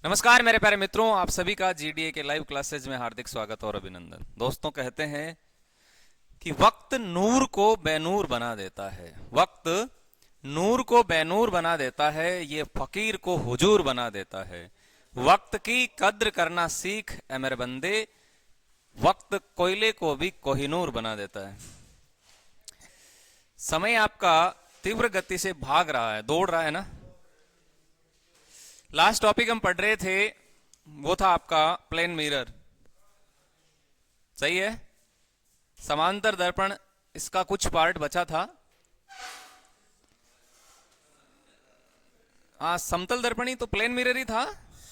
नमस्कार मेरे प्यारे मित्रों, आप सभी का जीडीए के लाइव क्लासेज में हार्दिक स्वागत और अभिनंदन। दोस्तों, कहते हैं कि वक्त नूर को बेनूर बना देता है। वक्त नूर को बेनूर बना देता है, ये फकीर को हुजूर बना देता है। वक्त की कद्र करना सीख ए मेरे बंदे, वक्त कोयले को भी कोहिनूर बना देता है। समय आपका तीव्र गति से भाग रहा है, दौड़ रहा है ना। लास्ट टॉपिक हम पढ़ रहे थे, वो था आपका प्लेन मिरर। सही है। समांतर दर्पण, इसका कुछ पार्ट बचा था। हाँ, समतल दर्पण ही तो प्लेन मिरर ही था।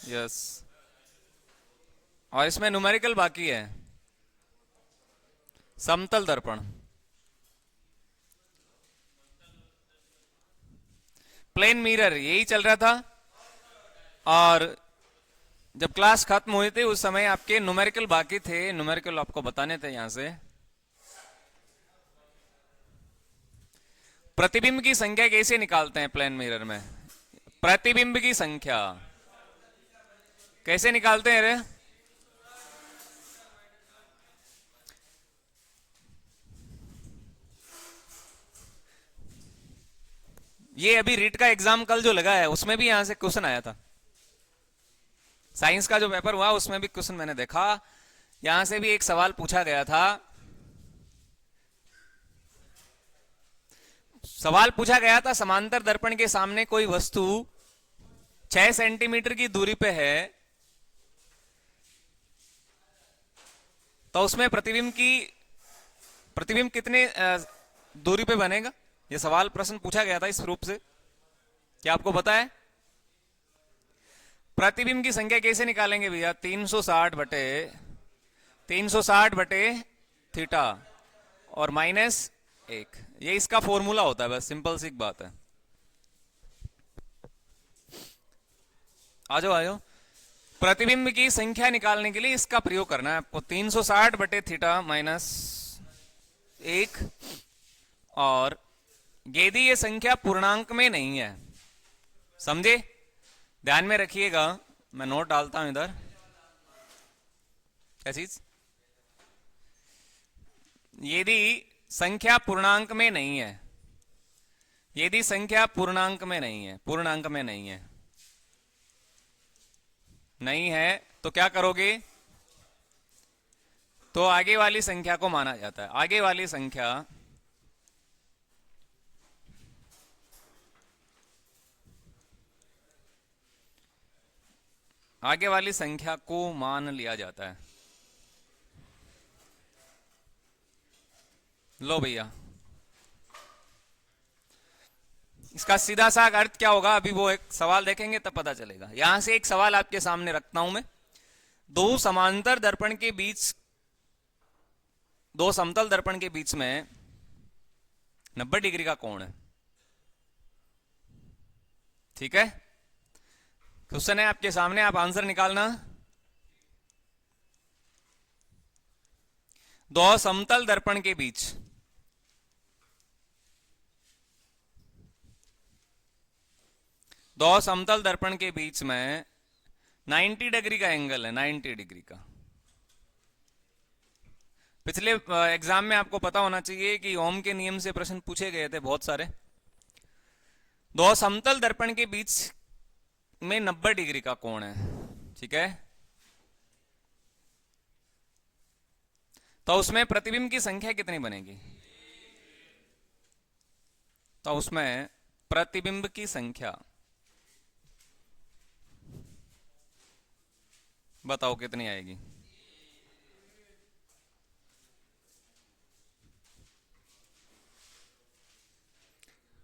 यस। और इसमें न्यूमेरिकल बाकी है। समतल दर्पण, प्लेन मिरर यही चल रहा था। और जब क्लास खत्म हुई थी उस समय आपके न्यूमेरिकल बाकी थे। न्यूमेरिकल आपको बताने थे। यहां से प्रतिबिंब की संख्या कैसे निकालते हैं प्लेन मिरर में? प्रतिबिंब की संख्या कैसे निकालते हैं रे? ये अभी रीट का एग्जाम कल जो लगा है उसमें भी यहां से क्वेश्चन आया था। साइंस का जो पेपर हुआ उसमें भी क्वेश्चन मैंने देखा। यहां से भी एक सवाल पूछा गया था। सवाल पूछा गया था, समांतर दर्पण के सामने कोई वस्तु 6 सेंटीमीटर की दूरी पे है, तो उसमें प्रतिबिंब कितने दूरी पे बनेगा? यह सवाल प्रश्न पूछा गया था इस रूप से। क्या आपको पता है प्रतिबिंब की संख्या कैसे निकालेंगे भैया? 360 बटे थीटा और -1, ये इसका फॉर्मूला होता है। बस सिंपल सी बात है। आ जाओ आ जाओ। प्रतिबिंब की संख्या निकालने के लिए इसका प्रयोग करना है आपको। 360 बटे थीटा -1। और यदि ये संख्या पूर्णांक में नहीं है, समझे? ध्यान में रखिएगा, मैं नोट डालता हूं इधर। क्या चीज? यदि संख्या पूर्णांक में नहीं है, यदि संख्या पूर्णांक में नहीं है, पूर्णांक में नहीं है, नहीं है, तो क्या करोगे? तो आगे वाली संख्या को माना जाता है। आगे वाली संख्या आगे वाली संख्या को मान लिया जाता है। लो भैया, इसका सीधा सा अर्थ क्या होगा अभी वो एक सवाल देखेंगे तब पता चलेगा। यहां से एक सवाल आपके सामने रखता हूं मैं। दो समांतर दर्पण के बीच, दो समतल दर्पण के बीच में 90 डिग्री का कोण है। ठीक है, क्वेश्चन है आपके सामने, आप आंसर निकालना। दो समतल दर्पण के बीच, दो समतल दर्पण के बीच में 90 डिग्री का एंगल है। 90 डिग्री का। पिछले एग्जाम में आपको पता होना चाहिए कि ओम के नियम से प्रश्न पूछे गए थे बहुत सारे। दो समतल दर्पण के बीच में 90 डिग्री का कोण है। ठीक है, तो उसमें प्रतिबिंब की संख्या कितनी बनेगी? तो उसमें प्रतिबिंब की संख्या बताओ कितनी आएगी?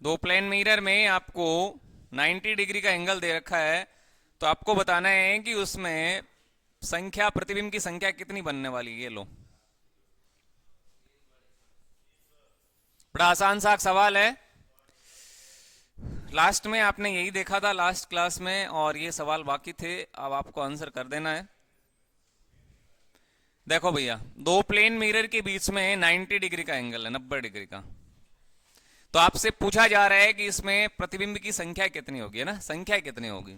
दो प्लेन मिरर में आपको 90 डिग्री का एंगल दे रखा है, तो आपको बताना है कि उसमें संख्या, प्रतिबिंब की संख्या कितनी बनने वाली है। ये लो, बड़ा आसान सा सवाल है। लास्ट में आपने यही देखा था लास्ट क्लास में, और ये सवाल बाकी थे। अब आपको आंसर कर देना है। देखो भैया, दो प्लेन मिरर के बीच में 90 डिग्री का एंगल है, 90 डिग्री का। तो आपसे पूछा जा रहा है कि इसमें प्रतिबिंब की संख्या कितनी होगी, है ना? संख्या कितनी होगी?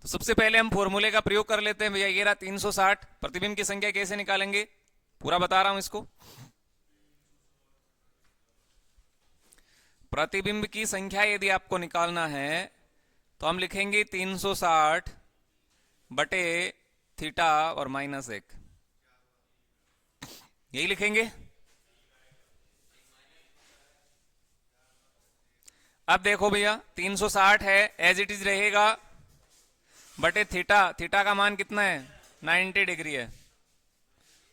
तो सबसे पहले हम फॉर्मूले का प्रयोग कर लेते हैं भैया। ये रहा 360। प्रतिबिंब की संख्या कैसे निकालेंगे, पूरा बता रहा हूं इसको। प्रतिबिंब की संख्या यदि आपको निकालना है तो हम लिखेंगे 360 बटे थीटा और -1, यही लिखेंगे। अब देखो भैया 360 है, एज इट इज रहेगा, बटे थीटा, थीटा का मान कितना है 90 डिग्री है,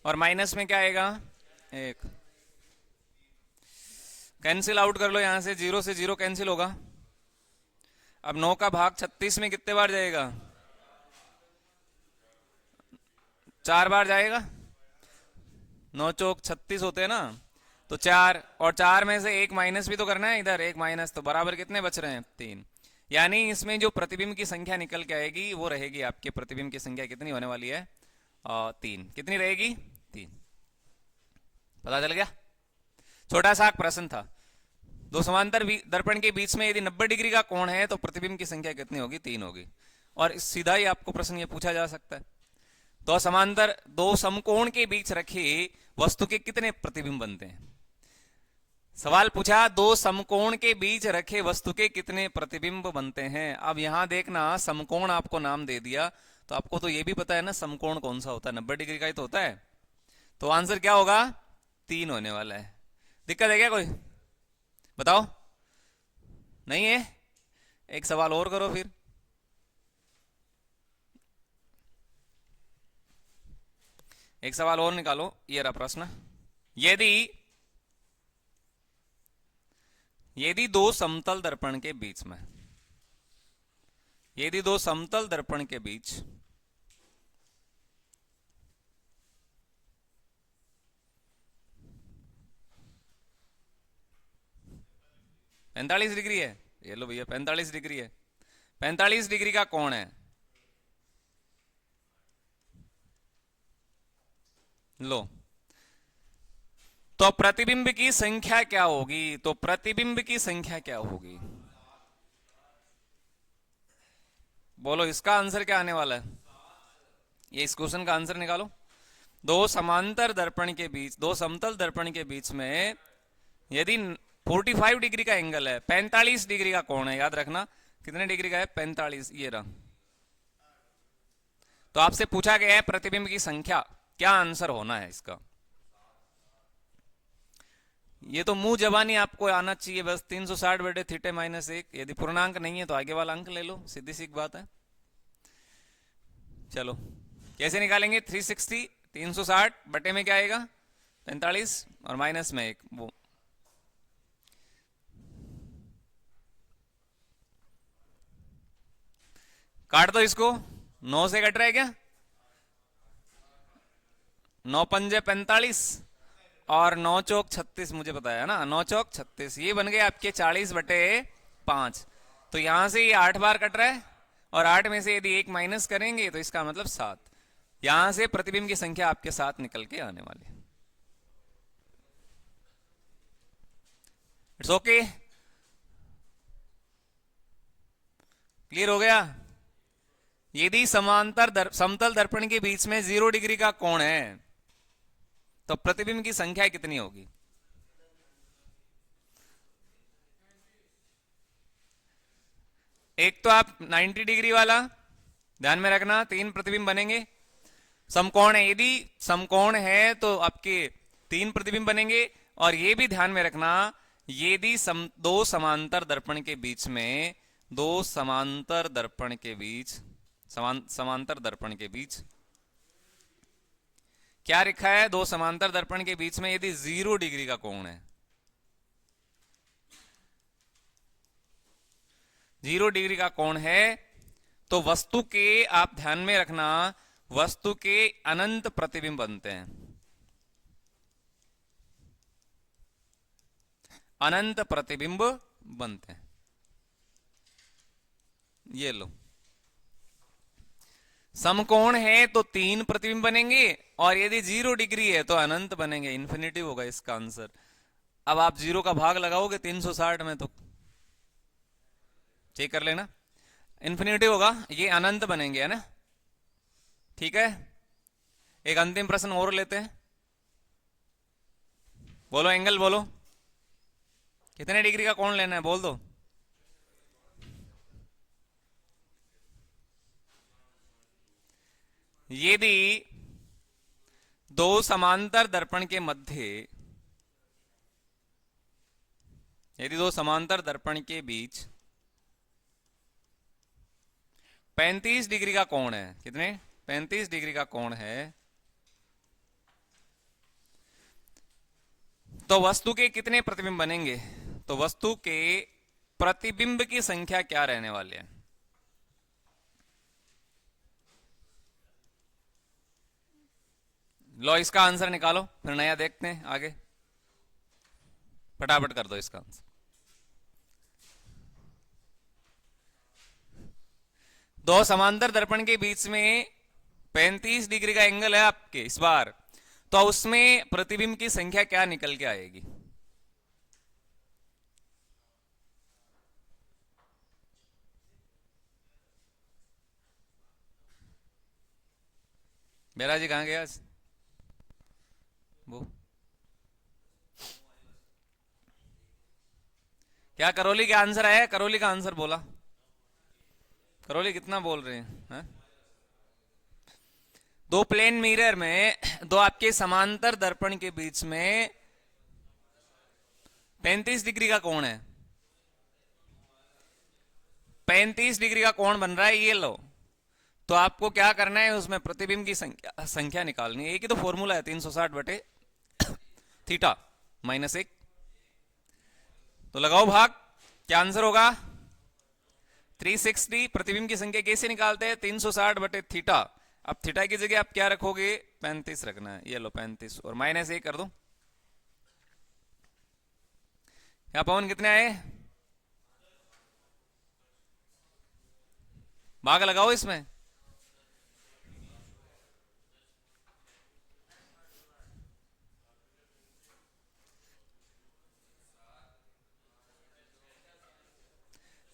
और माइनस में क्या आएगा 1। कैंसिल आउट कर लो यहां से, 0 से 0 कैंसिल होगा। अब 9 का भाग 36 में कितने बार जाएगा, 4 बार जाएगा। 9 चौक 36 होते हैं ना, तो 4, और 4 में से एक माइनस भी तो करना है इधर, एक माइनस, तो बराबर कितने बच रहे हैं 3। यानी इसमें जो प्रतिबिंब की संख्या निकल के आएगी वो रहेगी आपके प्रतिबिंब की संख्या कितनी होने वाली है 3। कितनी रहेगी 3। पता चल गया। छोटा सा प्रश्न था, दो समांतर दर्पण के बीच में यदि 90 डिग्री का कोण है तो प्रतिबिंब की संख्या कितनी होगी 3 होगी। और सीधा ही आपको प्रश्न ये पूछा जा सकता है, तो समांतर दो समकोण के बीच रखे वस्तु के कितने प्रतिबिंब बनते हैं। सवाल पूछा दो समकोण के बीच रखे वस्तु के कितने प्रतिबिंब बनते हैं। अब यहां देखना, समकोण आपको नाम दे दिया तो आपको तो ये भी पता है ना समकोण कौन सा होता है, 90 डिग्री का ही तो होता है। तो आंसर क्या होगा 3 होने वाला है। दिक्कत है क्या कोई, बताओ। नहीं है, एक सवाल और करो फिर। एक सवाल और निकालो, ये रहा प्रश्न। यदि दो समतल दर्पण के बीच में, यदि दो समतल दर्पण के बीच पैंतालीस डिग्री है, ये लो भैया 45 डिग्री है, 45 डिग्री का कोण है, लो, तो प्रतिबिंब की संख्या क्या होगी, तो प्रतिबिंब की संख्या क्या होगी, बोलो। इसका आंसर क्या आने वाला है, ये इस क्वेश्चन का आंसर निकालो। दो समांतर दर्पण के बीच, दो समतल दर्पण के बीच में यदि 45 डिग्री का एंगल है, 45 डिग्री का कोण है, याद रखना कितने डिग्री का है 45, ये रहा। तो आपसे पूछा गया है प्रतिबिंब की संख्या, क्या आंसर होना है इसका। ये तो मुंह जबानी आपको आना चाहिए बस, 360 बटे थीटे -1। यदि पूर्णांक नहीं है तो आगे वाला अंक ले लो, सीधी सी बात है। चलो कैसे निकालेंगे, 360, 360 बटे में क्या आएगा 45 और माइनस में 1, वो काट दो इसको। 9 से कट रहा है क्या, 9 पंजे 45 और 9 चौक 36, मुझे पता है ना, 9 चौक 36, ये बन गए आपके 40 बटे 5। तो यहां से ये 8 बार कट रहा है, और 8 में से यदि 1 माइनस करेंगे तो इसका मतलब 7। यहां से प्रतिबिंब की संख्या आपके 7 निकल के आने वाली है। इट्स ओके, क्लियर हो गया। यदि समांतर समतल दर्पण के बीच में 0 डिग्री का कोण है तो प्रतिबिंब की संख्या कितनी होगी। एक तो आप 90 डिग्री वाला ध्यान में रखना, 3 प्रतिबिंब बनेंगे। समकोण है, यदि समकोण है तो आपके 3 प्रतिबिंब बनेंगे। और ये भी ध्यान में रखना, यदि दो समांतर दर्पण के बीच में, दो समांतर दर्पण के बीच, समांतर दर्पण के बीच क्या लिखा है, दो समांतर दर्पण के बीच में यदि 0 डिग्री का कोण है, 0 डिग्री का कोण है, तो वस्तु के, आप ध्यान में रखना, वस्तु के अनंत प्रतिबिंब बनते हैं। अनंत प्रतिबिंब बनते हैं, ये लो। समकोण है तो 3 प्रतिबिंब बनेंगे, और यदि 0 डिग्री है तो अनंत बनेंगे, इन्फिनिटिव होगा इसका आंसर। अब आप 0 का भाग लगाओगे 360 में तो चेक कर लेना। इन्फिनिटी होगा, ये अनंत बनेंगे, है ना। ठीक है, एक अंतिम प्रश्न और लेते हैं। बोलो एंगल बोलो, कितने डिग्री का कोण लेना है, बोल दो। यदि दो समांतर दर्पण के मध्य, यदि दो समांतर दर्पण के बीच 35 डिग्री का कोण है, कितने, 35 डिग्री का कोण है, तो वस्तु के कितने प्रतिबिंब बनेंगे। तो वस्तु के प्रतिबिंब की संख्या क्या रहने वाली है। लो इसका आंसर निकालो, फिर नया देखते हैं आगे। फटाफट कर दो इसका आंसर। दो समांतर दर्पण के बीच में 35 डिग्री का एंगल है आपके इस बार, तो उसमें प्रतिबिंब की संख्या क्या निकल के आएगी। मेरा जी कहां गया वो, क्या करौली का आंसर आया, करौली का आंसर बोला, करौली कितना बोल रहे हैं। दो प्लेन मिरर में, दो आपके समांतर दर्पण के बीच में 35 डिग्री का कोण है, 35 डिग्री का कोण बन रहा है, ये लो। तो आपको क्या करना है, उसमें प्रतिबिंब की संख्या निकालनी है। एक ही तो फॉर्मूला है, 360 बटे थीटा -1। तो लगाओ भाग, क्या आंसर होगा 360। प्रतिबिंब की संख्या कैसे निकालते हैं, 360 बटे थीटा। अब थीटा की जगह आप क्या रखोगे, 35 रखना है, ये लो 35 और -1 कर दो। यहां पवन कितने आए, भाग लगाओ इसमें।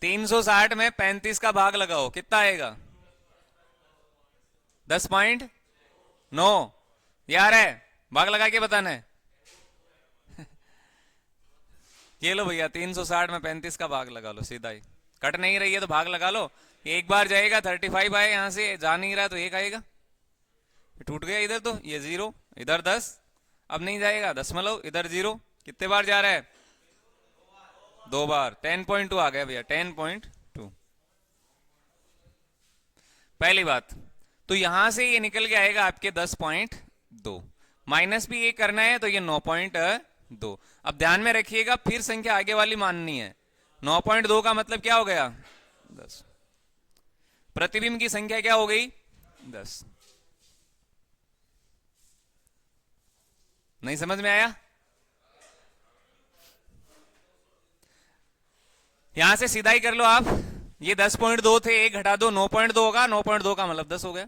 तीन सौ साठ में 35 का भाग लगाओ, कितना आएगा 10.9। यार है, भाग लगा के बताना है। ये लो भैया, 360 में 35 का भाग लगा लो, सीधा ही। कट नहीं रही है तो भाग लगा लो। एक बार जाएगा 35 आए, यहां से जा नहीं रहा तो एक आएगा, टूट गया इधर, तो ये 0, इधर 10, अब नहीं जाएगा दशमलव, इधर 0, कितने बार जा रहा है 2 बार, 10.2 आ गया भैया, 10.2। पहली बात तो यहां से ये निकल के आएगा आपके 10.2, माइनस भी ये करना है तो ये 9.2। अब ध्यान में रखिएगा, फिर संख्या आगे वाली माननी है। 9.2 का मतलब क्या हो गया 10, प्रतिबिंब की संख्या क्या हो गई 10। नहीं समझ में आया, यहां से सीधा ही कर लो आप। ये 10.2 थे, एक घटा दो, 9.2 होगा, 9.2 का मतलब 10 हो गया।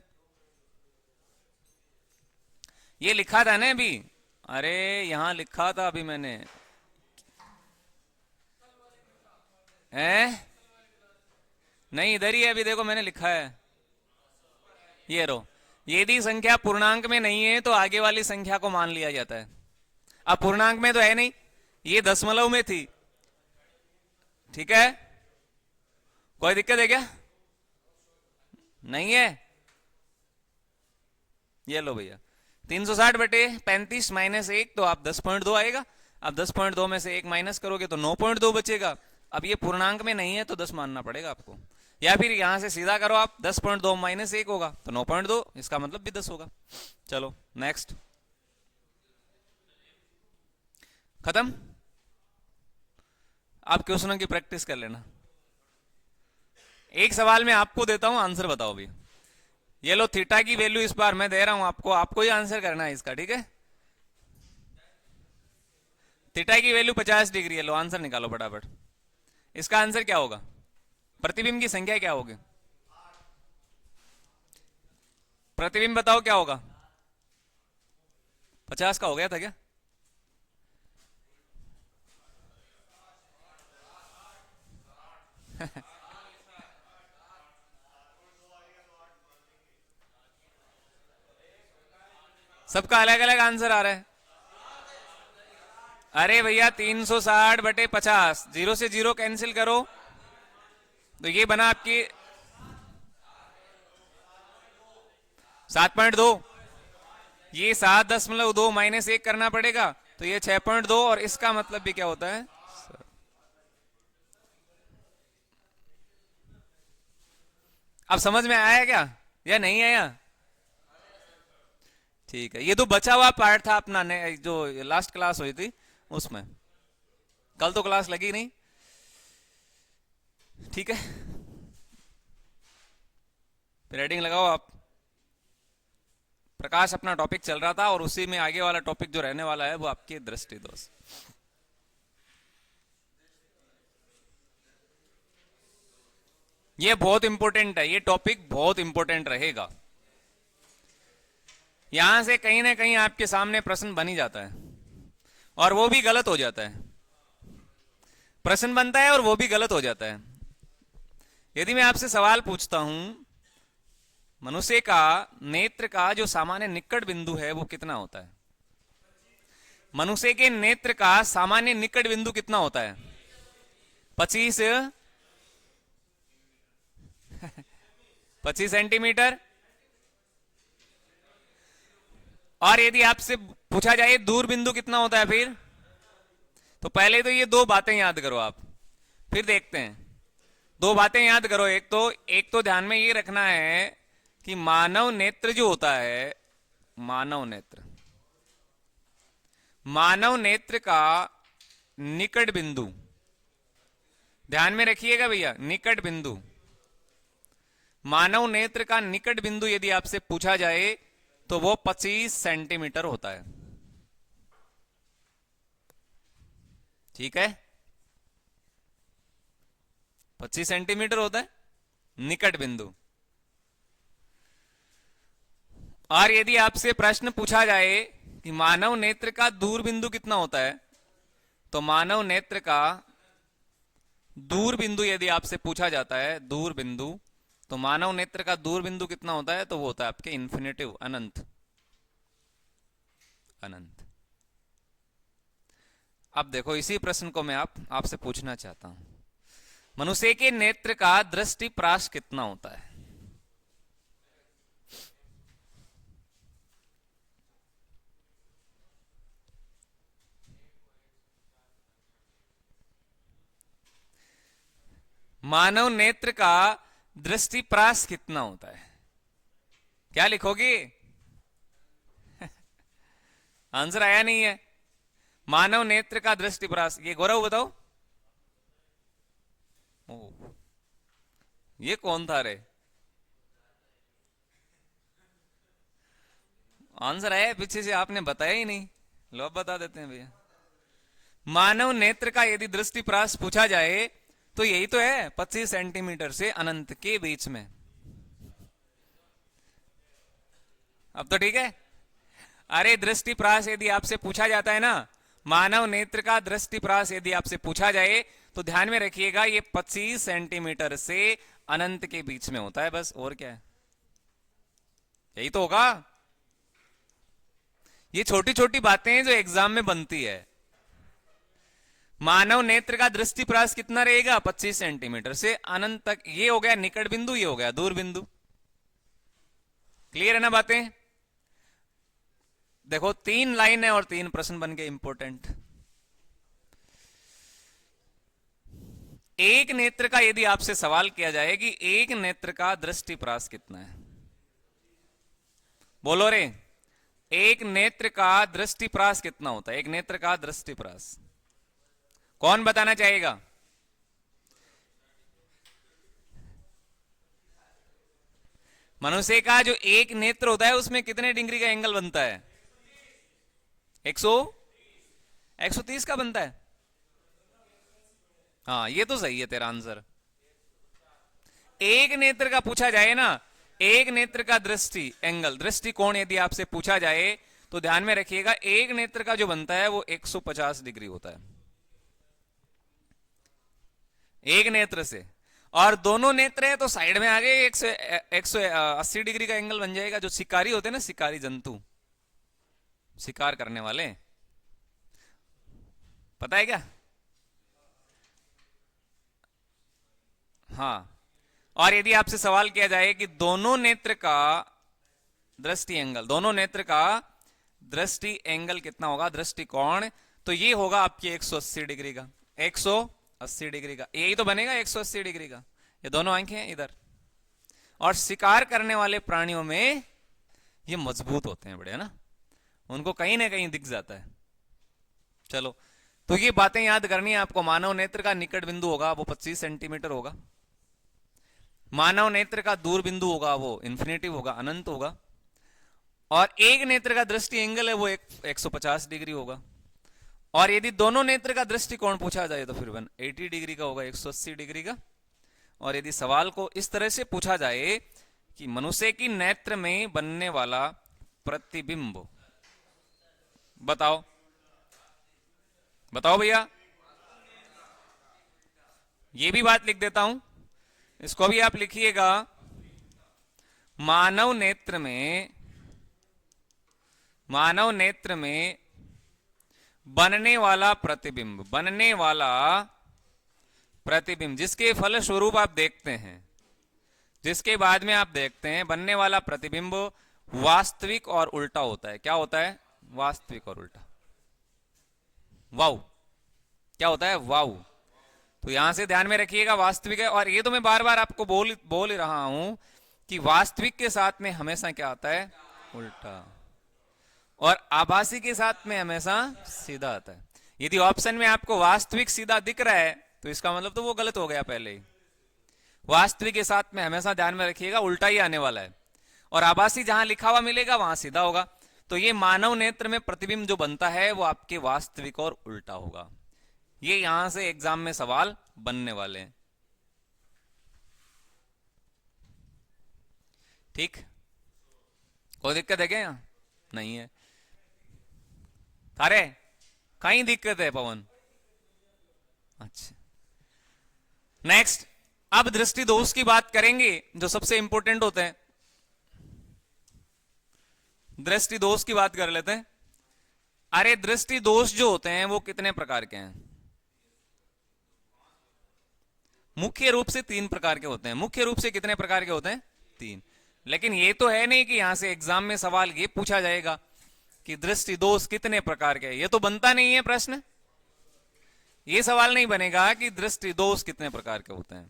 ये लिखा था ना अभी, अरे यहां लिखा था अभी मैंने, हैं नहीं इधर ही है, अभी देखो मैंने लिखा है, ये रो। यदि संख्या पूर्णांक में नहीं है तो आगे वाली संख्या को मान लिया जाता है। अब पूर्णांक में तो है नहीं, ये दशमलव में थी, ठीक है, कोई दिक्कत है क्या, नहीं है। ये लो भैया, 360 बटे 35 -1, तो आप 10.2 आएगा। अब 10.2 में से 1 माइनस करोगे तो 9.2 बचेगा। अब ये पूर्णांक में नहीं है तो 10 मानना पड़ेगा आपको, या फिर यहां से सीधा करो आप, 10.2 -1 होगा तो 9.2, इसका मतलब भी 10 होगा। चलो नेक्स्ट, खत्म। आप क्वेश्चनों की प्रैक्टिस कर लेना। एक सवाल मैं आपको देता हूं, आंसर बताओ भी। ये लो, थीटा की वैल्यू इस बार मैं दे रहा हूं आपको, आपको ही आंसर करना है इसका, ठीक है। थीटा की वैल्यू 50 डिग्री है, लो आंसर निकालो फटाफट। इसका आंसर क्या होगा, प्रतिबिंब की संख्या क्या होगी, प्रतिबिंब बताओ क्या होगा। 50 का हो गया था क्या, सबका अलग अलग आंसर आ रहा है। अरे भैया 360/50, जीरो से जीरो कैंसिल करो तो ये बना आपकी 7.2। ये 7.2 -1 करना पड़ेगा तो ये 6.2, और इसका मतलब भी क्या होता है? अब समझ में आया क्या या नहीं आया? ठीक है, ये तो बचा हुआ पार्ट था अपना जो लास्ट क्लास हुई थी उसमें। कल तो क्लास लगी नहीं। ठीक है, रेडिंग लगाओ आप। प्रकाश अपना टॉपिक चल रहा था और उसी में आगे वाला टॉपिक जो रहने वाला है वो आपकी दृष्टि दोष। ये बहुत इंपॉर्टेंट है, ये टॉपिक बहुत इंपॉर्टेंट रहेगा। यहां से कहीं ना कहीं आपके सामने प्रश्न बन ही जाता है और वो भी गलत हो जाता है। प्रश्न बनता है और वो भी गलत हो जाता है। यदि मैं आपसे सवाल पूछता हूं, मनुष्य का नेत्र का जो सामान्य निकट बिंदु है वो कितना होता है? मनुष्य के नेत्र का सामान्य निकट बिंदु कितना होता है? 25 25 सेंटीमीटर। और यदि आपसे पूछा जाए दूर बिंदु कितना होता है फिर? तो पहले तो ये दो बातें याद करो आप, फिर देखते हैं। दो बातें याद करो। एक तो ध्यान में ये रखना है कि मानव नेत्र जो होता है, मानव नेत्र का निकट बिंदु, ध्यान में रखिएगा भैया, निकट बिंदु, मानव नेत्र का निकट बिंदु यदि आपसे पूछा जाए तो वो 25 सेंटीमीटर होता है। ठीक है, 25 सेंटीमीटर होता है निकट बिंदु। और यदि आपसे प्रश्न पूछा जाए कि मानव नेत्र का दूर बिंदु कितना होता है, तो मानव नेत्र का दूर बिंदु यदि आपसे पूछा जाता है, दूर बिंदु, तो मानव नेत्र का दूर बिंदु कितना होता है? तो वो होता है आपके इन्फिनिटिव, अनंत। अनंत। अब देखो, इसी प्रश्न को मैं आपसे पूछना चाहता हूं, मनुष्य के नेत्र का दृष्टि प्राश कितना होता है? मानव नेत्र का दृष्टि प्राश कितना होता है? क्या लिखोगे? आंसर आया नहीं है। मानव नेत्र का दृष्टि प्राश, ये गौरव बताओ। ओ, ये कौन था रे? आंसर आया पीछे से, आपने बताया ही नहीं। लो अब बता देते हैं भैया। मानव नेत्र का यदि दृष्टि प्राश पूछा जाए तो यही तो है, 25 सेंटीमीटर से अनंत के बीच में। अब तो ठीक है। अरे दृष्टि प्राश यदि आपसे पूछा जाता है ना, मानव नेत्र का दृष्टि प्राश यदि आपसे पूछा जाए तो ध्यान में रखिएगा ये 25 सेंटीमीटर से अनंत के बीच में होता है, बस। और क्या है? यही तो होगा। ये छोटी छोटी बातें हैं जो एग्जाम में बनती है। मानव नेत्र का दृष्टि प्राश कितना रहेगा? 25 सेंटीमीटर से अनंत तक। ये हो गया निकट बिंदु, ये हो गया दूर बिंदु। क्लियर है ना बातें? देखो 3 लाइन है और 3 प्रश्न बन गए इंपॉर्टेंट। एक नेत्र का यदि आपसे सवाल किया जाए कि एक नेत्र का दृष्टि प्राश कितना है, बोलो रे, एक नेत्र का दृष्टि प्राश कितना होता है? एक नेत्र का दृष्टि प्राश कौन बताना चाहेगा? मनुष्य का जो एक नेत्र होता है उसमें कितने डिग्री का एंगल बनता है? 130 का बनता है। हाँ, ये तो सही है तेरा आंसर। एक नेत्र का पूछा जाए ना, एक नेत्र का दृष्टि एंगल, दृष्टि कोण यदि आपसे पूछा जाए तो ध्यान में रखिएगा एक नेत्र का जो बनता है वो 150 डिग्री होता है एक नेत्र से। और दोनों नेत्र है तो साइड में आ गए 180 डिग्री का एंगल बन जाएगा। जो शिकारी होते हैं ना, शिकारी जंतु, शिकार करने वाले, पता है क्या? हाँ। और यदि आपसे सवाल किया जाए कि दोनों नेत्र का दृष्टि एंगल, दोनों नेत्र का दृष्टि एंगल कितना होगा, दृष्टिकोण, तो ये होगा आपकी 180 डिग्री का, 180 डिग्री का, यही तो बनेगा 180 डिग्री का। ये दोनों आंखें हैं इधर, और शिकार करने वाले प्राणियों में ये मजबूत होते हैं बड़े, है ना, उनको कहीं ना कहीं दिख जाता है। चलो, तो ये बातें याद करनी है आपको। मानव नेत्र का निकट बिंदु होगा वो 25 सेंटीमीटर होगा, मानव नेत्र का दूर बिंदु होगा वो इन्फिनिटिव होगा, अनंत होगा, और एक नेत्र का दृष्टि एंगल है वो 150 डिग्री होगा। और यदि दोनों नेत्र का दृष्टिकोण पूछा जाए तो फिर 180 डिग्री का होगा, 180 डिग्री का। और यदि सवाल को इस तरह से पूछा जाए कि मनुष्य की नेत्र में बनने वाला प्रतिबिंब, बताओ बताओ भैया, ये भी बात लिख देता हूं, इसको भी आप लिखिएगा। मानव नेत्र में बनने वाला प्रतिबिंब, बनने वाला प्रतिबिंब, जिसके फल स्वरूप आप देखते हैं, जिसके बाद में आप देखते हैं, बनने वाला प्रतिबिंब वास्तविक और उल्टा होता है। क्या होता है? वास्तविक और उल्टा। वाउ, क्या होता है? वाउ। तो यहां से ध्यान में रखिएगा, वास्तविक है। और ये तो मैं बार बार आपको बोल रहा हूं कि वास्तविक के साथ में हमेशा क्या आता है? उल्टा। और आभासी के साथ में हमेशा सीधा आता है। यदि ऑप्शन में आपको वास्तविक सीधा दिख रहा है तो इसका मतलब तो वो गलत हो गया पहले ही। वास्तविक के साथ में हमेशा ध्यान में रखिएगा उल्टा ही आने वाला है, और आभासी जहां लिखा हुआ मिलेगा वहां सीधा होगा। तो ये मानव नेत्र में प्रतिबिंब जो बनता है वो आपके वास्तविक और उल्टा होगा। ये यहां से एग्जाम में सवाल बनने वाले हैं। ठीक, कोई दिक्कत है क्या? यहां नहीं है। अरे कहीं दिक्कत है पवन? अच्छा, नेक्स्ट, अब दृष्टि दोष की बात करेंगे जो सबसे इंपॉर्टेंट होते हैं। दृष्टि दोष की बात कर लेते हैं। अरे दृष्टि दोष जो होते हैं वो कितने प्रकार के हैं? मुख्य रूप से 3 प्रकार के होते हैं। मुख्य रूप से कितने प्रकार के होते हैं? 3। लेकिन ये तो है नहीं कि यहां से एग्जाम में सवाल ये पूछा जाएगा कि दृष्टि दोष कितने प्रकार के हैं। ये तो बनता नहीं है प्रश्न, ये सवाल नहीं बनेगा कि दृष्टि दोष कितने प्रकार के होते हैं।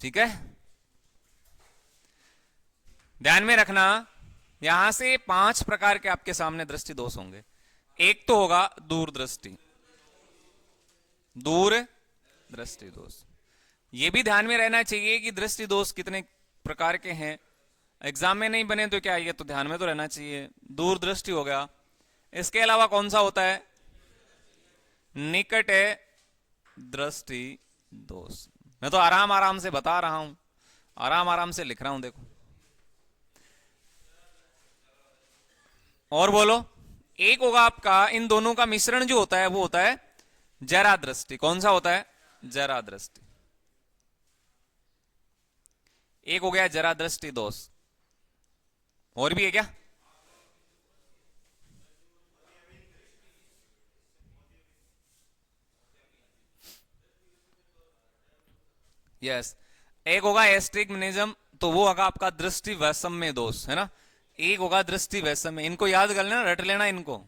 ठीक है, ध्यान में रखना, यहां से 5 प्रकार के आपके सामने दृष्टि दोष होंगे। एक तो होगा दूरदृष्टि, दूर दृष्टि दोष। यह भी ध्यान में रहना चाहिए कि दृष्टि दोष कितने प्रकार के हैं। एग्जाम में नहीं बने तो क्या, ये तो ध्यान में तो रहना चाहिए। दूरदृष्टि हो गया, इसके अलावा कौन सा होता है? निकट दृष्टि दोष। मैं तो आराम आराम से बता रहा हूं, आराम आराम से लिख रहा हूं, देखो। और बोलो, एक होगा आपका इन दोनों का मिश्रण जो होता है वो होता है जरा दृष्टि। कौन सा होता है? जरा दृष्टि। एक हो गया जरा दृष्टि दोष। और भी है क्या? यस, एक होगा एस्टिग्मेनिज्म, तो वो होगा आपका दृष्टि वैषम्य दोष, है ना। एक होगा दृष्टि वैषम्य, इनको याद कर लेना, रट लेना इनको।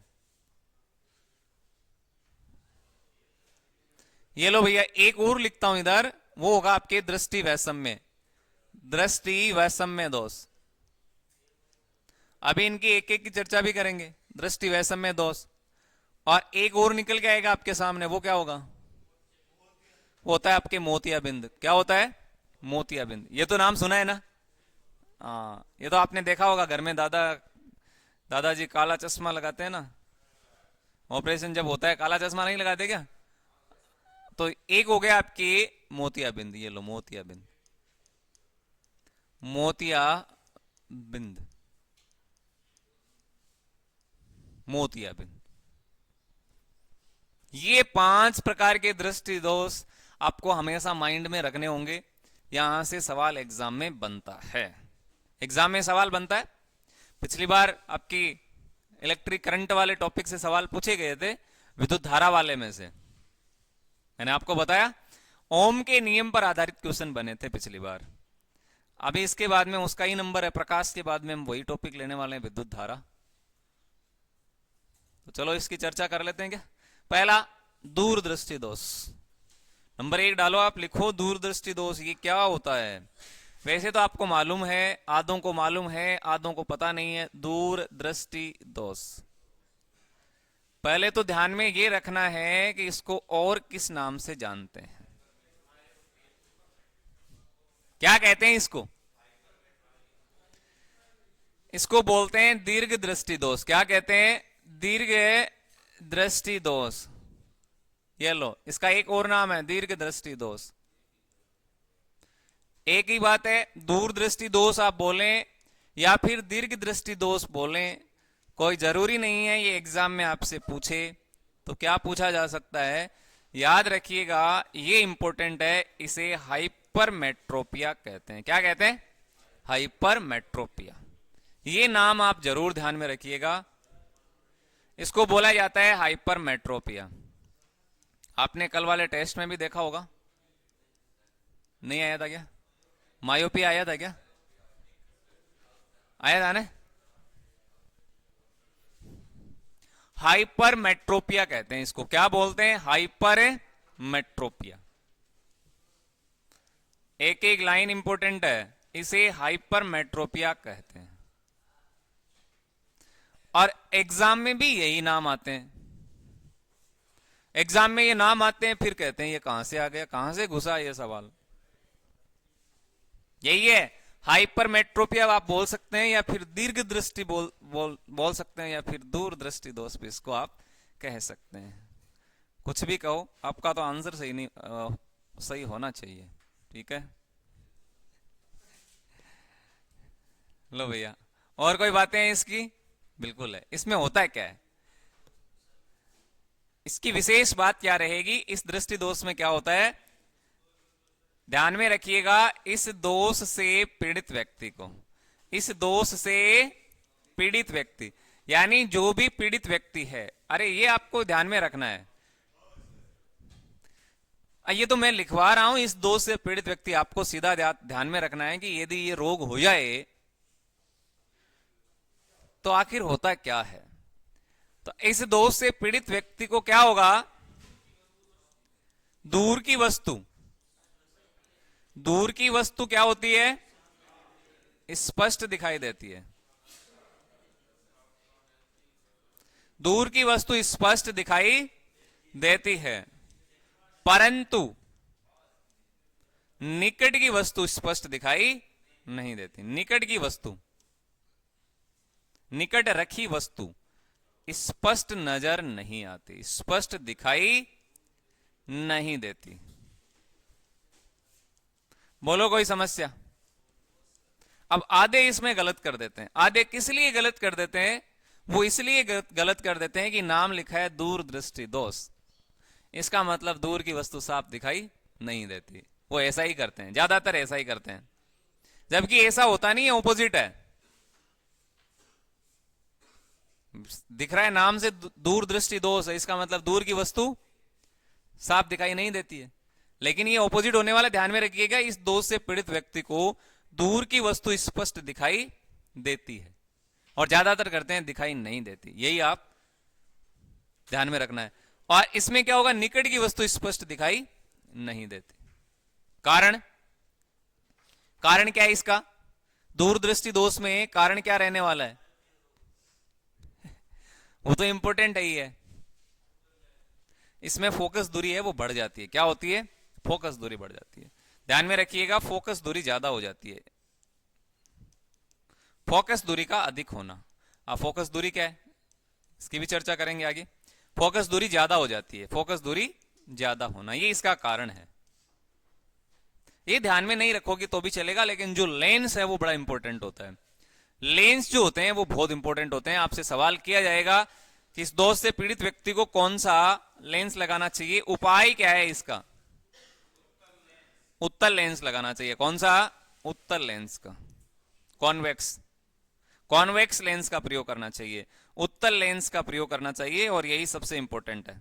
ये लो भैया, एक और लिखता हूं इधर, वो होगा आपके दृष्टि वैषम्य, दृष्टि वैषम्य दोष। अभी इनकी एक एक की चर्चा भी करेंगे, दृष्टि वैषम्य दोष। और एक और निकल के आएगा आपके सामने, वो क्या होगा? वो होता है आपके मोतियाबिंद। क्या होता है? मोतियाबिंद। ये तो नाम सुना है ना? हाँ, ये तो आपने देखा होगा घर में दादाजी काला चश्मा लगाते हैं ना, ऑपरेशन जब होता है काला चश्मा नहीं लगाते क्या? तो एक हो गया आपके मोतियाबिंद। ये लो मोतियाबिंद, मोतियाबिंद, मोतियाबिंद। ये 5 प्रकार के दृष्टि दोष आपको हमेशा माइंड में रखने होंगे। यहां से सवाल एग्जाम में बनता है, एग्जाम में सवाल बनता है। पिछली बार आपकी इलेक्ट्रिक करंट वाले टॉपिक से सवाल पूछे गए थे, विद्युत धारा वाले में से मैंने आपको बताया ओम के नियम पर आधारित क्वेश्चन बने थे पिछली बार। अभी इसके बाद में उसका ही नंबर है, प्रकाश के बाद में हम वही टॉपिक लेने वाले हैं, विद्युत धारा। तो चलो इसकी चर्चा कर लेते हैं क्या। पहला, दूरदृष्टि दोष। नंबर 1 डालो आप, लिखो दूरदृष्टि दोष, ये क्या होता है। वैसे तो आपको मालूम है, आधों को मालूम है, आधों को पता नहीं है। दूरदृष्टि दोष, पहले तो ध्यान में ये रखना है कि इसको और किस नाम से जानते हैं। क्या कहते हैं इसको? इसको बोलते हैं दीर्घ दृष्टि दोष। क्या कहते हैं? दीर्घ दृष्टि दोष। ये लो, इसका एक और नाम है दीर्घ दृष्टि दोष। एक ही बात है, दूरदृष्टि दोष आप बोलें या फिर दीर्घ दृष्टि दोष बोलें, कोई जरूरी नहीं है ये एग्जाम में आपसे पूछे। तो क्या पूछा जा सकता है, याद रखिएगा, ये इंपॉर्टेंट है, इसे हाइपरमेट्रोपिया कहते हैं। क्या कहते हैं? हाइपरमेट्रोपिया। ये नाम आप जरूर ध्यान में रखिएगा, इसको बोला जाता है हाइपरमेट्रोपिया। आपने कल वाले टेस्ट में भी देखा होगा, नहीं आया था क्या? मायोपिया आया था क्या? आया था ना? हाइपरमेट्रोपिया कहते हैं इसको। क्या बोलते हैं? हाइपरमेट्रोपिया। एक एक लाइन इंपॉर्टेंट है, इसे हाइपरमेट्रोपिया कहते हैं। और एग्जाम में भी यही नाम आते हैं, एग्जाम में ये नाम आते हैं, फिर कहते हैं ये कहां से आ गया, कहां से घुसा ये सवाल। यही है हाइपरमेट्रोपिया, आप बोल सकते हैं, या फिर दीर्घ दृष्टि बोल सकते हैं, या फिर दूरदृष्टि दोष भी इसको आप कह सकते हैं। कुछ भी कहो, आपका तो आंसर सही नहीं सही होना चाहिए, ठीक है। लो भैया, और कोई बातें हैं इसकी? बिल्कुल है। इसमें होता है क्या है, इसकी विशेष बात क्या रहेगी, इस दृष्टि दोष में क्या होता है, ध्यान में रखिएगा, इस दोष से पीड़ित व्यक्ति को, इस दोष से पीड़ित व्यक्ति, यानी जो भी पीड़ित व्यक्ति है, अरे ये आपको ध्यान में रखना है। ये तो मैं लिखवा रहा हूं, इस दोष से पीड़ित व्यक्ति, आपको सीधा ध्यान में रखना है कि यदि ये रोग हो जाए तो आखिर होता क्या है। तो इस दोष से पीड़ित व्यक्ति को क्या होगा, दूर की वस्तु, दूर की वस्तु क्या होती है, स्पष्ट दिखाई देती है। दूर की वस्तु स्पष्ट दिखाई देती है, परंतु निकट की वस्तु स्पष्ट दिखाई नहीं देती। निकट की वस्तु, निकट रखी वस्तु स्पष्ट नजर नहीं आती, स्पष्ट दिखाई नहीं देती। बोलो कोई समस्या? अब आधे इसमें गलत कर देते हैं। आधे किस लिए गलत कर देते हैं? वो इसलिए गलत कर देते हैं कि नाम लिखा है दूरदृष्टि दोष, इसका मतलब दूर की वस्तु साफ दिखाई नहीं देती। वो ऐसा ही करते हैं, ज्यादातर ऐसा ही करते हैं, जबकि ऐसा होता नहीं है, ऑपोजिट है। दिख रहा है नाम से दूरदृष्टि दोष है, इसका मतलब दूर की वस्तु साफ दिखाई नहीं देती है, लेकिन ये ऑपोजिट होने वाला, ध्यान में रखिएगा। इस दोष से पीड़ित व्यक्ति को दूर की वस्तु स्पष्ट दिखाई देती है, और ज्यादातर करते हैं दिखाई नहीं देती। यही आप ध्यान में रखना है। और इसमें क्या होगा, निकट की वस्तु स्पष्ट दिखाई नहीं देती। कारण, कारण क्या है इसका, दूरदृष्टि दोष में कारण क्या रहने वाला है, वो तो इंपॉर्टेंट है ही है। इसमें फोकस दूरी है वो बढ़ जाती है। क्या होती है? फोकस दूरी बढ़ जाती है। ध्यान में रखिएगा, फोकस दूरी ज्यादा हो जाती है, फोकस दूरी का अधिक होना। अब फोकस दूरी क्या है, इसकी भी चर्चा करेंगे आगे। फोकस दूरी ज्यादा हो जाती है, फोकस दूरी ज्यादा होना, ये इसका कारण है। ये ध्यान में नहीं रखोगे तो भी चलेगा, लेकिन जो लेंस है वो बड़ा इंपॉर्टेंट होता है। लेंस जो होते हैं वो बहुत इंपॉर्टेंट होते हैं। आपसे सवाल किया जाएगा कि इस दोष से पीड़ित व्यक्ति को कौन सा लेंस लगाना चाहिए, उपाय क्या है इसका, उत्तल लेंस लगाना चाहिए। कौन सा? उत्तल लेंस का। कॉन्वेक्स, कॉन्वेक्स लेंस का प्रयोग करना चाहिए, उत्तल लेंस का प्रयोग करना चाहिए, और यही सबसे इंपॉर्टेंट है।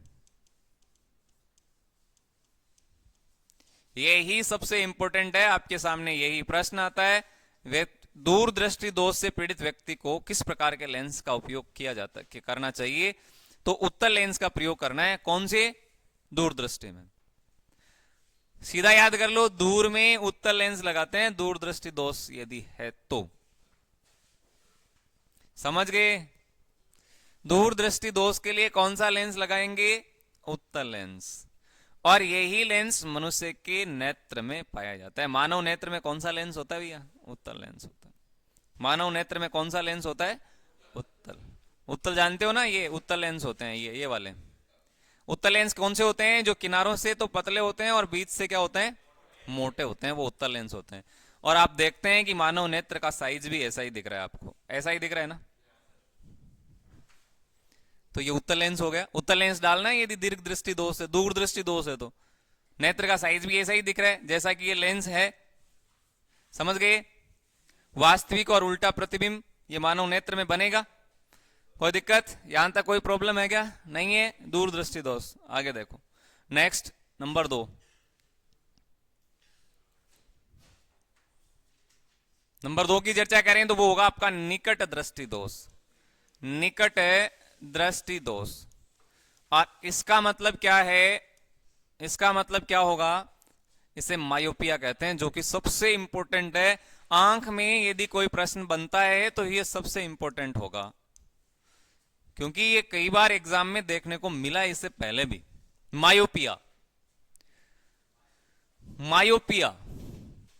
यही सबसे इंपॉर्टेंट है। आपके सामने यही प्रश्न आता है, दूरदृष्टि दोष से पीड़ित व्यक्ति को किस प्रकार के लेंस का उपयोग किया जाता है, करना चाहिए। तो उत्तल लेंस का प्रयोग करना है। कौन से? दूरदृष्टि में। सीधा याद कर लो, दूर में उत्तल लेंस लगाते हैं दूरदृष्टि दोष यदि है तो। समझ गए? दूरदृष्टि दोष के लिए कौन सा लेंस लगाएंगे? उत्तल लेंस। और यही लेंस मनुष्य के नेत्र में पाया जाता है। मानव नेत्र में कौन सा लेंस होता है भैया? उत्तल लेंस होता है। मानव नेत्र में कौन सा लेंस होता है? उत्तल। उत्तल जानते हो ना, ये उत्तल लेंस होते हैं, ये वाले उत्तल लेंस कौन से होते हैं? जो किनारों से तो पतले होते हैं और बीच से क्या होते हैं? मोटे होते हैं, वो उत्तल लेंस होते हैं। और आप देखते हैं कि मानव नेत्र का साइज भी ऐसा ही दिख रहा है आपको, ऐसा ही दिख रहा है ना। तो ये उत्तल लेंस हो गया। उत्तल लेंस डालना है यदि दीर्घ दृष्टि दोष है, दूरदृष्टि दोष है, तो नेत्र का साइज भी ऐसा ही दिख रहा है जैसा कि ये लेंस है। समझ गए? वास्तविक और उल्टा प्रतिबिंब ये मानव नेत्र में बनेगा। कोई दिक्कत? यहां तक कोई प्रॉब्लम है क्या? नहीं है। दूरदृष्टि दोष। आगे देखो, नेक्स्ट नंबर 2। नंबर 2 की चर्चा करें तो वो होगा आपका निकट दृष्टि दोष। निकट दृष्टि दोष। और इसका मतलब क्या है? इसका मतलब क्या होगा? इसे मायोपिया कहते हैं, जो कि सबसे इंपॉर्टेंट है। आंख में यदि कोई प्रश्न बनता है तो ये सबसे इंपॉर्टेंट होगा, क्योंकि ये कई बार एग्जाम में देखने को मिला इससे पहले भी। Myopia, myopia.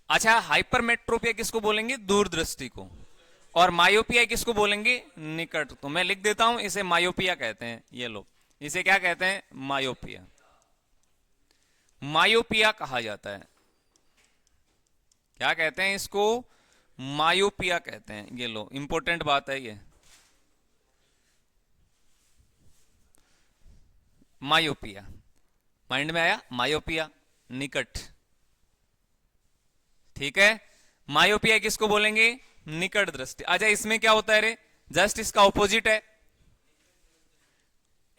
अच्छा, हाइपरमेट्रोपिया किसको बोलेंगे? दूरदृष्टि को। और मायोपिया किसको बोलेंगे? निकट। तो मैं लिख देता हूं, इसे मायोपिया कहते हैं। ये लो, इसे क्या कहते हैं? मायोपिया। मायोपिया कहा जाता है। क्या कहते हैं इसको? मायोपिया कहते हैं। ये लो, इंपॉर्टेंट बात है ये। मायोपिया माइंड में आया? मायोपिया, निकट। ठीक है। मायोपिया किसको बोलेंगे? निकट दृष्टि। अच्छा, इसमें क्या होता है रे? जस्ट इसका ऑपोजिट है।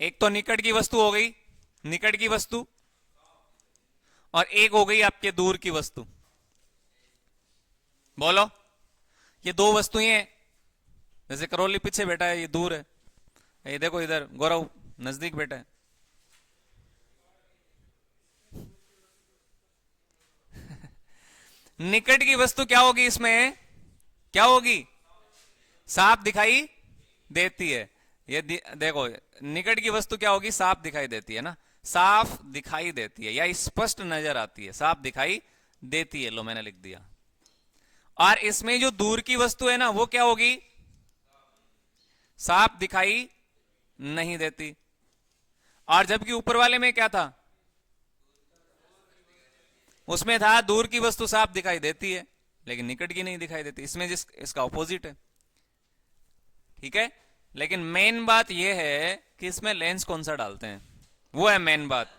एक तो निकट की वस्तु हो गई, निकट की वस्तु, और एक हो गई आपके दूर की वस्तु। बोलो, ये दो वस्तुएं हैं। जैसे करौली पीछे बैठा है, ये दूर है। ये देखो इधर गौरव नजदीक बैठा है। निकट की वस्तु क्या होगी? इसमें क्या होगी? साफ दिखाई देती है। ये देखो, निकट की वस्तु क्या होगी? साफ दिखाई देती है ना। साफ दिखाई देती है या स्पष्ट नजर आती है, साफ दिखाई देती है। लो, मैंने लिख दिया। और इसमें जो दूर की वस्तु है ना, वो क्या होगी? साफ दिखाई नहीं देती। और जबकि ऊपर वाले में क्या था? उसमें था दूर की वस्तु साफ दिखाई देती है लेकिन निकट की नहीं दिखाई देती। इसमें इसका ऑपोजिट है। ठीक है। लेकिन मेन बात यह है कि इसमें लेंस कौन सा डालते हैं, वो है मेन बात।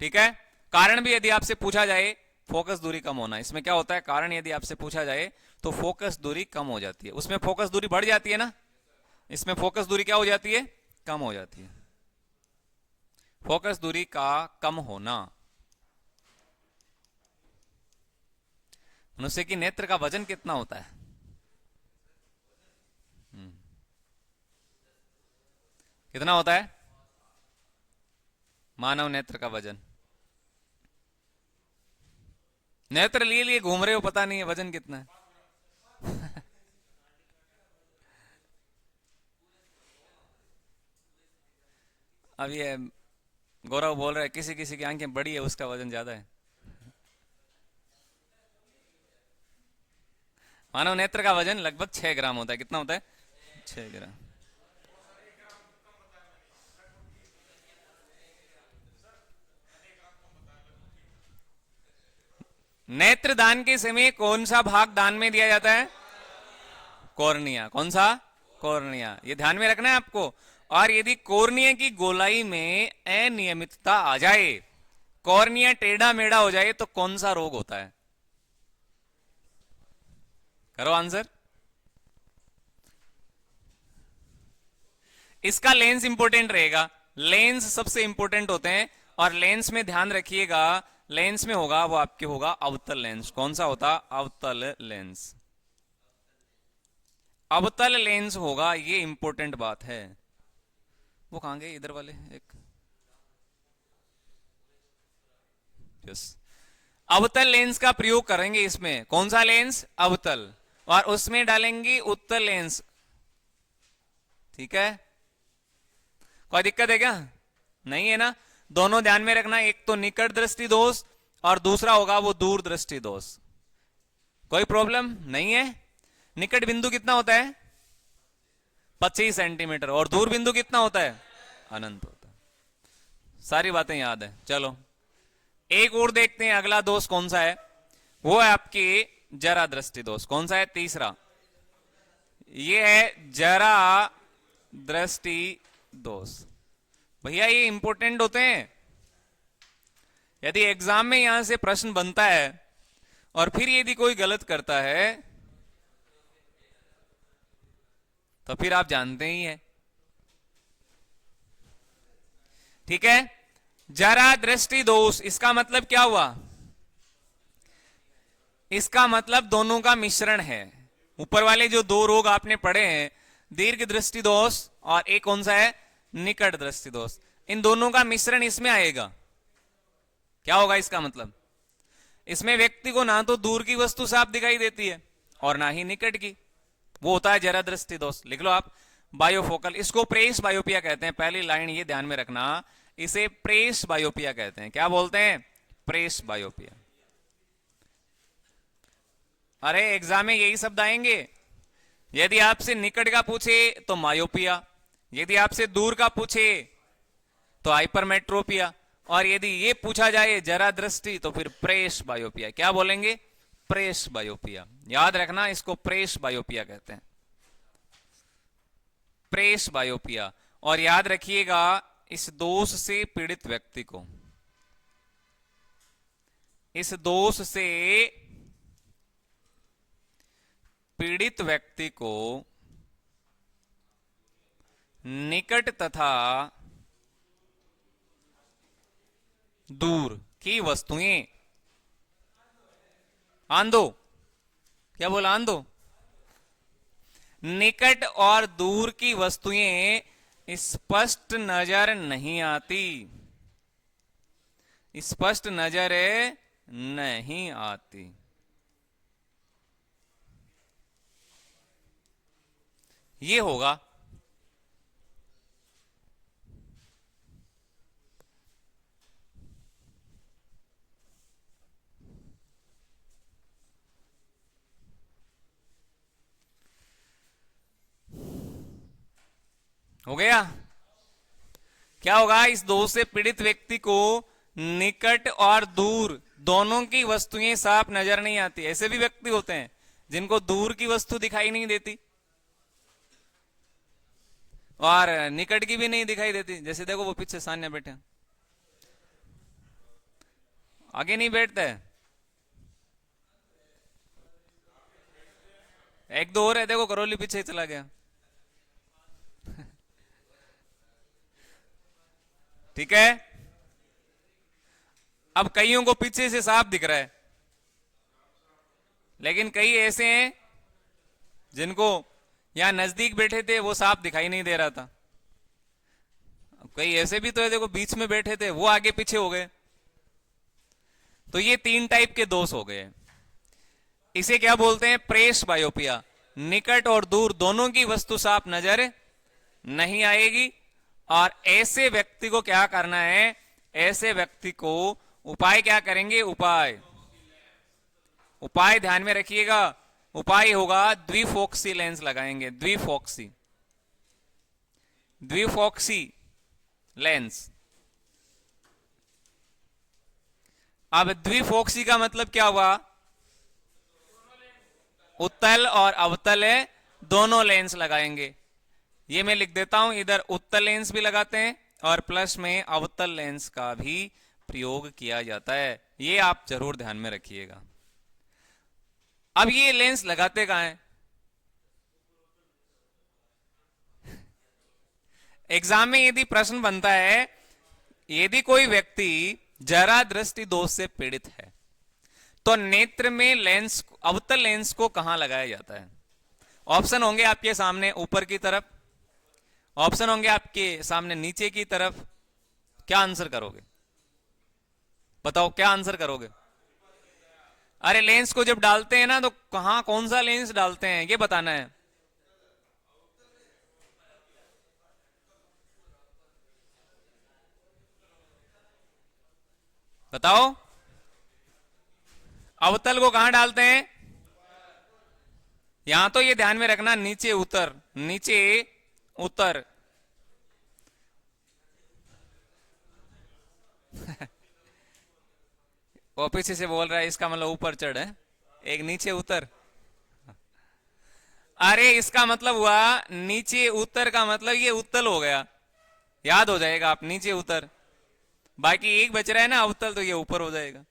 ठीक है। कारण भी यदि आपसे पूछा जाए, फोकस दूरी कम होना। इसमें क्या होता है? कारण यदि आपसे पूछा जाए तो फोकस दूरी कम हो जाती है। उसमें फोकस दूरी बढ़ जाती है ना, इसमें फोकस दूरी क्या हो जाती है? कम हो जाती है। फोकस दूरी का कम होना। मनुष्य की नेत्र का वजन कितना होता है? कितना होता है मानव नेत्र का वजन? नेत्र लिए लिए घूम रहे हो, पता नहीं है वजन कितना है। अब ये गौरव बोल रहा है किसी किसी की आंखें बड़ी है, उसका वजन ज्यादा है। मानव नेत्र का वजन लगभग 6 ग्राम होता है। कितना होता है? 6 ग्राम। नेत्र दान के समय कौन सा भाग दान में दिया जाता है? कॉर्निया। कौन सा? कॉर्निया। ये ध्यान में रखना है आपको। और यदि कॉर्निया की गोलाई में अनियमितता आ जाए, कॉर्निया टेढ़ा मेढ़ा हो जाए, तो कौन सा रोग होता है? करो आंसर। इसका लेंस इंपॉर्टेंट रहेगा, लेंस सबसे इंपॉर्टेंट होते हैं। और लेंस में ध्यान रखिएगा, लेंस में होगा वो आपके होगा अवतल लेंस। कौन सा होता? अवतल लेंस। अवतल लेंस होगा, ये इंपॉर्टेंट बात है। वो कहां गए इधर वाले एक? यस, अवतल लेंस का प्रयोग करेंगे इसमें। कौन सा लेंस? अवतल। और उसमें डालेंगे उत्तल लेंस। ठीक है, कोई दिक्कत है क्या? नहीं है ना? दोनों ध्यान में रखना, एक तो निकट दृष्टि दोष और दूसरा होगा वो दूर दृष्टि दोष। कोई प्रॉब्लम नहीं है? निकट बिंदु कितना होता है? 25 सेंटीमीटर। और दूर बिंदु कितना होता है? अनंत होता है। सारी बातें याद है। चलो एक और देखते हैं, अगला दोष कौन सा है? वो है आपकी जरा दृष्टि दोष। कौन सा है? तीसरा। ये है जरा दृष्टि दोष। भैया ये इंपॉर्टेंट होते हैं। यदि एग्जाम में यहां से प्रश्न बनता है और फिर यदि कोई गलत करता है तो फिर आप जानते ही हैं। ठीक है, जरा दृष्टि दोष, इसका मतलब क्या हुआ? इसका मतलब दोनों का मिश्रण है। ऊपर वाले जो दो रोग आपने पढ़े हैं, दीर्घ दृष्टि दोष और एक कौन सा है? निकट दृष्टि दोष। इन दोनों का मिश्रण इसमें आएगा। क्या होगा इसका मतलब? इसमें व्यक्ति को ना तो दूर की वस्तु साफ दिखाई देती है और ना ही निकट की। वो होता है जरा दृष्टि दोष। लिख लो आप, बायोफोकल। इसको प्रेस बायोपिया कहते हैं। पहली लाइन ये ध्यान में रखना, इसे प्रेस बायोपिया कहते हैं। क्या बोलते हैं? प्रेस बायोपिया। अरे एग्जाम में यही शब्द आएंगे। यदि आपसे निकट का पूछे तो मायोपिया, यदि आपसे दूर का पूछे तो हाइपरमेट्रोपिया, और यदि ये पूछा जाए जरा दृष्टि तो फिर प्रेस बायोपिया। क्या बोलेंगे? प्रेस बायोपिया। याद रखना, इसको प्रेस बायोपिया कहते हैं, प्रेस बायोपिया। और याद रखिएगा, इस दोष से पीड़ित व्यक्ति को, इस दोष से पीड़ित व्यक्ति को निकट तथा दूर की वस्तुएं, आंधो, क्या बोला? आंधो। निकट और दूर की वस्तुएं स्पष्ट नजर नहीं आती, स्पष्ट नजर नहीं आती। ये होगा। हो गया? क्या होगा? इस दोष से पीड़ित व्यक्ति को निकट और दूर दोनों की वस्तुएं साफ नजर नहीं आती। ऐसे भी व्यक्ति होते हैं जिनको दूर की वस्तु दिखाई नहीं देती और निकट की भी नहीं दिखाई देती। जैसे देखो वो पीछे सान्या बैठे, आगे नहीं बैठते। एक दो और है, देखो करौली पीछे ही चला गया। ठीक है, अब कईयों को पीछे से साफ दिख रहा है, लेकिन कई ऐसे हैं जिनको यहां नजदीक बैठे थे वो साफ दिखाई नहीं दे रहा था। कई ऐसे भी तो है, देखो बीच में बैठे थे वो आगे पीछे हो गए। तो ये तीन टाइप के दोष हो गए। इसे क्या बोलते हैं? प्रेस बायोपिया। निकट और दूर दोनों की वस्तु साफ नजर नहीं आएगी। और ऐसे व्यक्ति को क्या करना है? ऐसे व्यक्ति को उपाय क्या करेंगे? उपाय ध्यान में रखिएगा। उपाय होगा द्विफोक्सी लेंस लगाएंगे। द्विफोक्सी लेंस। अब द्विफोक्सी का मतलब क्या हुआ? उत्तल और अवतल है, दोनों लेंस लगाएंगे। ये मैं लिख देता हूं, इधर उत्तल लेंस भी लगाते हैं और प्लस में अवतल लेंस का भी प्रयोग किया जाता है। ये आप जरूर ध्यान में रखिएगा। अब ये लेंस लगाते कहां हैं? एग्जाम में यदि प्रश्न बनता है, यदि कोई व्यक्ति जरा दृष्टि दोष से पीड़ित है तो नेत्र में लेंस, अवतल लेंस को कहां लगाया जाता है? ऑप्शन होंगे आपके सामने, ऊपर की तरफ, ऑप्शन होंगे आपके सामने नीचे की तरफ। क्या आंसर करोगे? बताओ क्या आंसर करोगे? अरे लेंस को जब डालते हैं ना तो कहां, कौन सा लेंस डालते हैं ये बताना है। बताओ अवतल को कहां डालते हैं? यहां तो ये ध्यान में रखना, नीचे उतर, नीचे उतर। वो पीछे से बोल रहा है, इसका मतलब ऊपर चढ़ है, एक नीचे उतर। अरे इसका मतलब हुआ नीचे उतर का मतलब ये उत्तल हो गया, याद हो जाएगा आप, नीचे उतर। बाकी एक बच रहा है ना अवतल, तो ये ऊपर हो जाएगा।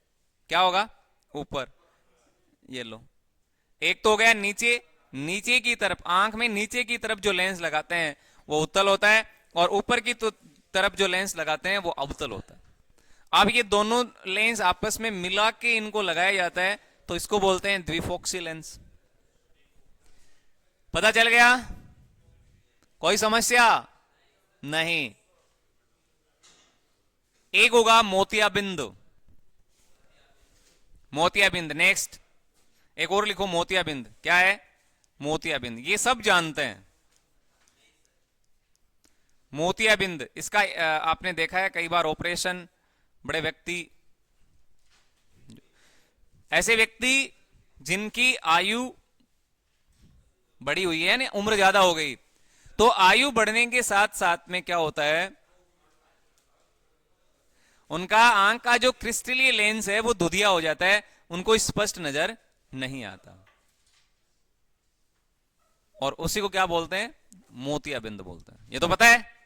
क्या होगा? ऊपर। ये लो, एक तो हो गया नीचे, नीचे की तरफ, आंख में नीचे की तरफ जो लेंस लगाते हैं वो उत्तल होता है, और ऊपर की तो तरफ जो लेंस लगाते हैं वो अवतल होता है। अब ये दोनों लेंस आपस में मिला के इनको लगाया जाता है, तो इसको बोलते हैं द्विफोक्सी लेंस। पता चल गया? कोई समस्या नहीं। एक होगा मोतियाबिंद, मोतियाबिंद। नेक्स्ट एक और लिखो, मोतियाबिंद। क्या है? मोतियाबिंद, ये सब जानते हैं। मोतियाबिंद, इसका आपने देखा है कई बार ऑपरेशन, बड़े व्यक्ति, ऐसे व्यक्ति जिनकी आयु बढ़ी हुई है, उम्र ज्यादा हो गई, तो आयु बढ़ने के साथ साथ में क्या होता है, उनका आंख का जो क्रिस्टलीय लेंस है वो धुंधिया हो जाता है, उनको स्पष्ट नजर नहीं आता, और उसी को क्या बोलते हैं? मोतियाबिंद बोलते हैं। ये तो पता है।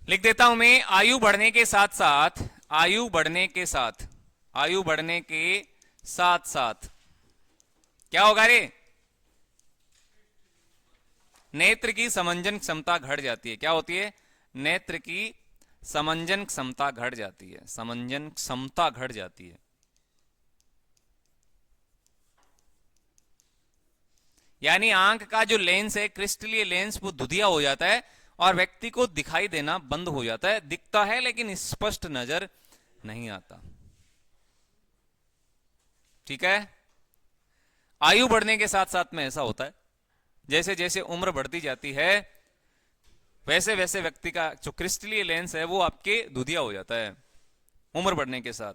लिख देता हूं मैं, आयु बढ़ने के साथ साथ, आयु बढ़ने के साथ, आयु बढ़ने के साथ साथ क्या होगा रे? नेत्र की समंजन क्षमता घट जाती है। क्या होती है? नेत्र की समंजन क्षमता घट जाती है, समंजन क्षमता घट जाती है। यानी आंख का जो लेंस है, क्रिस्टलीय लेंस, वो धुंधिया हो जाता है और व्यक्ति को दिखाई देना बंद हो जाता है। दिखता है लेकिन स्पष्ट नजर नहीं आता। ठीक है? आयु बढ़ने के साथ साथ में ऐसा होता है, जैसे जैसे उम्र बढ़ती जाती है वैसे वैसे व्यक्ति का जो क्रिस्टलीय लेंस है वो आपके धुंधिया हो जाता है उम्र बढ़ने के साथ।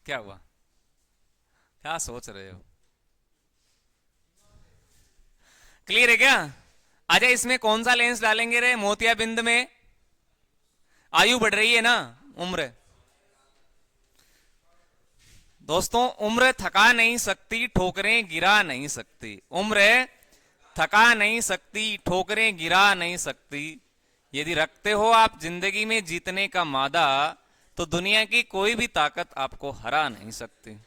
क्या हुआ? क्या सोच रहे हो? क्लियर है क्या? अच्छा, इसमें कौन सा लेंस डालेंगे रे मोतियाबिंद में? आयु बढ़ रही है ना, उम्र। दोस्तों उम्र थका नहीं सकती, ठोकरें गिरा नहीं सकती। उम्र थका नहीं सकती, ठोकरें गिरा नहीं सकती। यदि रखते हो आप जिंदगी में जीतने का मादा, तो दुनिया की कोई भी ताकत आपको हरा नहीं सकती।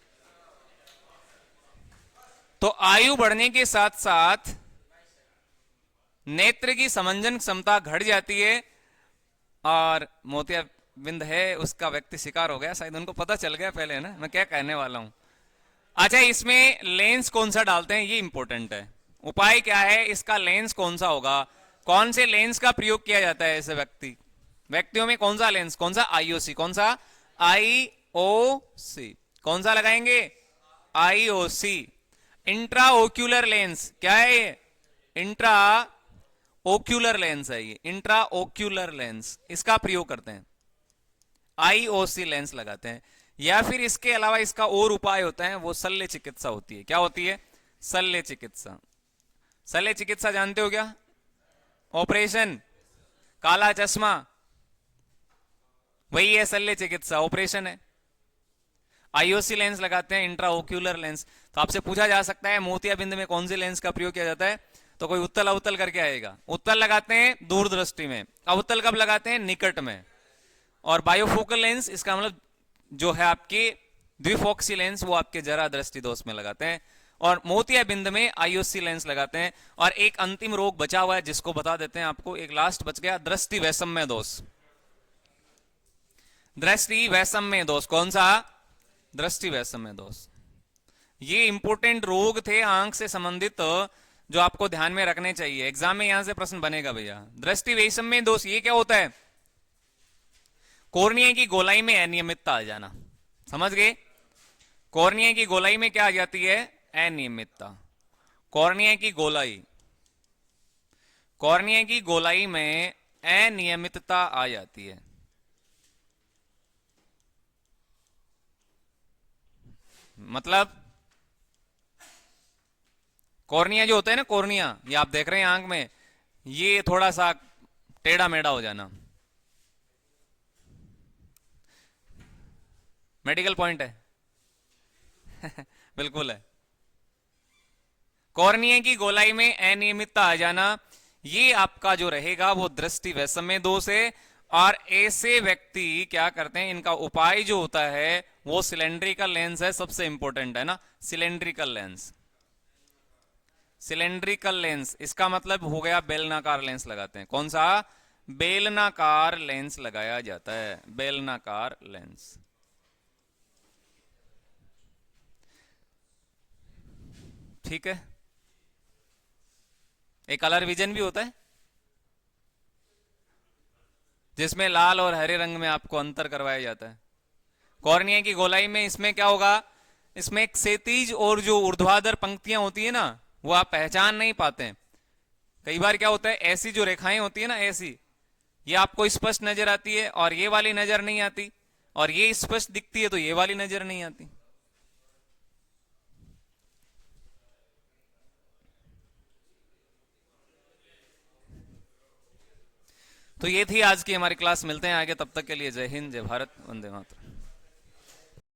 तो आयु बढ़ने के साथ साथ नेत्र की समंजन क्षमता घट जाती है, और मोतियाबिंद है उसका व्यक्ति शिकार हो गया। शायद उनको पता चल गया पहले, है ना मैं क्या कहने वाला हूं। अच्छा, इसमें लेंस कौन सा डालते हैं ये इंपॉर्टेंट है। उपाय क्या है इसका? लेंस कौन सा होगा? कौन से लेंस का प्रयोग किया जाता है ऐसे व्यक्तियों में? कौन सा लेंस? कौन सा? आईओसी। कौन सा? आईओसी। कौन सा लगाएंगे? आईओसी। Intra ocular lens. क्या है ये? इंट्रा ओक्यूलर लेंस है ये, इंट्रा ओक्यूलर लेंस, इसका प्रयोग करते हैं। आईओसी लेंस लगाते हैं। या फिर इसके अलावा इसका और उपाय होता है, वो शल्य चिकित्सा होती है। क्या होती है? शल्य चिकित्सा। शल्य चिकित्सा जानते हो क्या? ऑपरेशन, काला चश्मा, वही है शल्य चिकित्सा, ऑपरेशन है। आईओसी लेंस लगाते हैं, इंट्राओक्यूलर लेंस। तो आपसे पूछा जा सकता है मोतियाबिंद में कौन सी लेंस का प्रयोग किया जाता है, तो कोई उत्तल अवतल करके आएगा। उत्तल लगाते हैं दूरदृष्टि में, अवतल कब लगाते हैं, निकट में। और बायोफोकल लेंस इसका मतलब जो है आपके द्विफोक्सी लेंस, वो आपके जरा दृष्टि दोष में लगाते हैं। और मोतियाबिंद में आईओसी लेंस लगाते हैं। और एक अंतिम रोग बचा हुआ है जिसको बता देते हैं आपको, एक लास्ट बच गया, दृष्टि वैषम्य दोष। दृष्टि वैषम्य दोष कौन सा, दृष्टि वैषम्य दोष। ये इंपोर्टेंट रोग थे आंख से संबंधित जो आपको ध्यान में रखने चाहिए, एग्जाम में यहां से प्रश्न बनेगा भैया। दृष्टि वैषम्य दोष ये क्या होता है, कॉर्निया की गोलाई में अनियमितता आ जाना, समझ गए। कॉर्निया की गोलाई में क्या आ जाती है, अनियमितता। कॉर्निया की गोलाई, कॉर्निया की गोलाई में अनियमितता आ जाती है। मतलब कॉर्निया जो होता है ना, कॉर्निया ये आप देख रहे हैं आंख में, ये थोड़ा सा टेढ़ा मेढ़ा हो जाना, मेडिकल पॉइंट है बिल्कुल है। कॉर्निया की गोलाई में अनियमितता आ जाना, ये आपका जो रहेगा वो दृष्टि वैषम्य दोष है। और ऐसे व्यक्ति क्या करते हैं, इनका उपाय जो होता है वो सिलेंड्रिकल लेंस है, सबसे इंपॉर्टेंट है ना, सिलेंड्रिकल लेंस। सिलेंड्रिकल लेंस इसका मतलब हो गया बेलनाकार लेंस लगाते हैं। कौन सा, बेलनाकार लेंस लगाया जाता है, बेलनाकार लेंस। ठीक है। एक कलर विजन भी होता है जिसमें लाल और हरे रंग में आपको अंतर करवाया जाता है। कॉर्निया की गोलाई में इसमें क्या होगा, इसमें एक क्षैतिज और जो ऊर्ध्वाधर पंक्तियां होती है ना, वो आप पहचान नहीं पाते हैं। कई बार क्या होता है, ऐसी जो रेखाएं होती है ना, ऐसी ये आपको स्पष्ट नजर आती है और ये वाली नजर नहीं आती, और ये स्पष्ट दिखती है तो ये वाली नजर नहीं आती। तो ये थी आज की हमारी क्लास, मिलते हैं आगे, तब तक के लिए जय हिंद, जय भारत, वंदे मातरम।